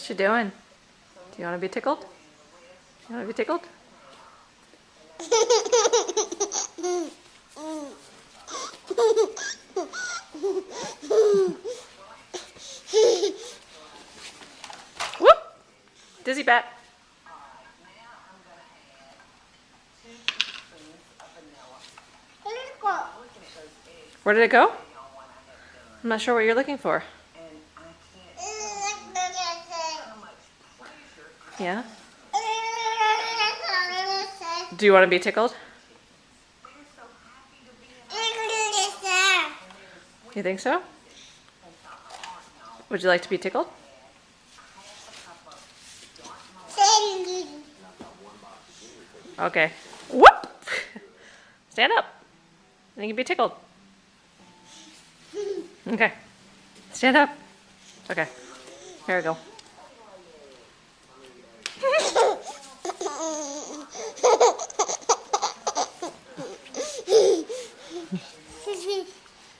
What you doing? Do you want to be tickled? You want to be tickled? Whoop! Dizzy bat. Where did it go? I'm not sure what you're looking for. Yeah? Do you want to be tickled? You think so? Would you like to be tickled? Okay. Whoop! Stand up. And you can be tickled. Okay. Stand up. Okay. Here we go.